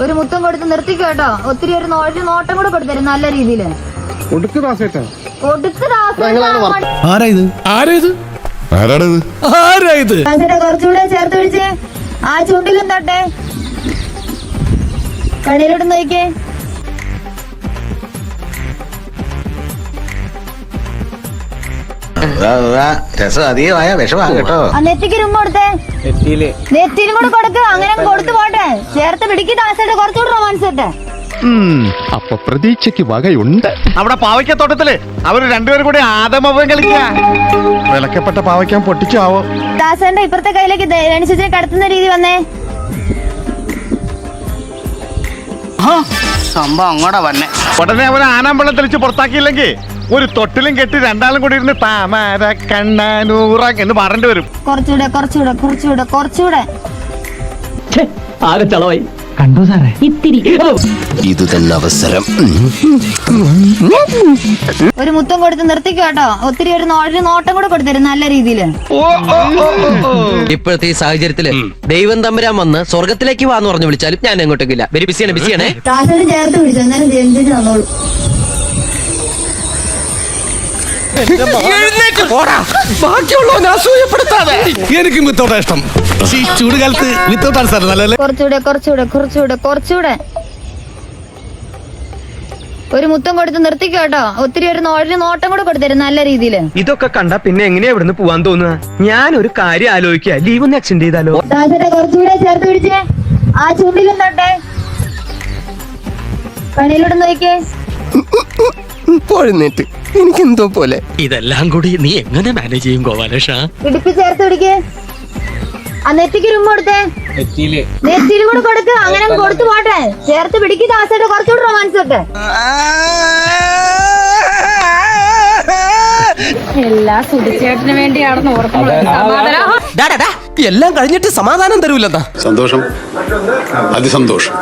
ഒരു മുത്തം കൊടുത്ത് നിർത്തിക്കോ കേട്ടോ. ഒത്തിരി ഒരു നോട്ടം കൂടെ കൊടുത്തരും നല്ല രീതിയില്. കുറച്ചുകൂടെ ചേർത്ത് പിടിച്ച് ആ ചുണ്ടിലും തട്ടെ, കണ്ണിലോട്ട് നോക്കിക്കേ. രസം അധികമായ വിഷമാണ് കേട്ടോ. നെറ്റിക്ക് രുമ്പ് കൊടുത്തേ, നെറ്റിയിലും കൂടെ കൊടുക്ക്. അങ്ങനെ കൊടുത്തു പോട്ടെ, ചേർത്ത് പിടിക്ക്. ദാസേട്ട് കുറച്ചുകൂടെ റൊമാൻസ് ഇട്ടെ. അപ്പൊ പ്രതീക്ഷയ്ക്ക് വകയുണ്ട്. അവിടെ പാവയ്ക്കത്തോട്ടത്തില് അവര് രണ്ടുപേരും കൂടി ആദമവൻ കളിക്കുക. വിലക്കപ്പെട്ട പാവയ്ക്കാൻ പൊട്ടിച്ചാവോ. ദാസേന്റെ ഇപ്പുറത്തെ കയ്യിലേക്ക് രണിച്ചിനെ കടത്തുന്ന രീതി വന്നേ. സംഭവം അങ്ങോട്ടാ വന്നെ. ഉടനെ അവൻ ആനാമ്പള്ളം തെളിച്ച് പുറത്താക്കിയില്ലെങ്കിൽ ഒരു തൊട്ടിലും കെട്ടി രണ്ടാളും കൂടി ഇരുന്ന് താമര കണ്ണാനൂറ എന്ന് പറയേണ്ടി വരും. കുറച്ചുകൂടെ കുറച്ചുകൂടെ കുറച്ചുകൂടെ കുറച്ചുകൂടെ. ആകെ ചളവായി. കണ്ടോ സാറേ? ഇത്തിരി ഇത് തന്നെ അവസരം. ഒരു മുത്തം കൊടുത്ത് നിർത്തിക്കോ കേട്ടോ. ഒത്തിരി ഒരു നോട്ടം കൂടെ കൊടുത്തരും നല്ല രീതിയില്. ഇപ്പോഴത്തെ ഈ സാഹചര്യത്തില് ദൈവം തമ്പുരാൻ വന്ന് സ്വർഗത്തിലേക്ക് വാന്ന് പറഞ്ഞു വിളിച്ചാലും ഞാൻ എങ്ങോട്ടേക്കില്ല. വെരി ബിസിയാണേ. ദാസേട്ട് ചേർത്ത് പിടിച്ചു, എന്നാലും ജനിച്ചിട്ട് തന്നോളൂ. എനിക്കും വിത്തോട്ടാ ഇഷ്ടം. ഈ ചൂടുകാലത്ത് വിത്തോട്ടാണ് സാർ നല്ലല്ലേ. കുറച്ചുകൂടെ കുറച്ചുകൂടെ കുറച്ചുകൂടെ കുറച്ചുകൂടെ. ഒരു മുത്തം കൊടുത്ത് നിർത്തിക്കോ കേട്ടോ. ഒത്തിരി ഒരു നോട്ടം കൂടെ കൊടുത്തരും നല്ല രീതിയില്. ഇതൊക്കെ കണ്ടാ പിന്നെ എങ്ങനെയാ ഇവിടുന്ന് പോവാൻ തോന്നുക? ഞാൻ ഒരു കാര്യം ആലോചിക്കുക, ലീവ് ഒന്ന് എക്സ്റ്റെൻഡ് ചെയ്താലോ? ദാസേട്ട് കുറച്ചുകൂടെ ചേർത്ത് പിടിച്ചേ ആ ചുണ്ടിലും തട്ടെ, കണ്ണിലോട്ട് നോക്കിക്കേ. പോഴുന്നേറ്റ് എനിക്കെന്തോ പോലെ. ഇതെല്ലാം കൂടി നീ എങ്ങനെ മാനേജ് ചെയ്യും ഗോപാലേഷ? ഇടുപ്പി ചേർത്ത് പിടിക്കേ. ആ നെറ്റിക്ക് രുമ്പ് കൊടുത്തേ, നെറ്റിയിലും കൂടെ കൊടുക്ക്. അങ്ങനെ കൊടുത്തു പോട്ടെ, ചേർത്ത് പിടിക്ക്. ദാസേട്ട് കുറച്ചുകൂടെ റൊമാൻസ് ഇട്ടെ. എല്ലാ സുധിച്ചേട്ടന് വേണ്ടിയാണെന്ന് ഓർക്കുമ്പോൾ എല്ലാം കഴിഞ്ഞിട്ട് സമാധാനം തരൂലെന്നാ. സന്തോഷം, അതിസന്തോഷം.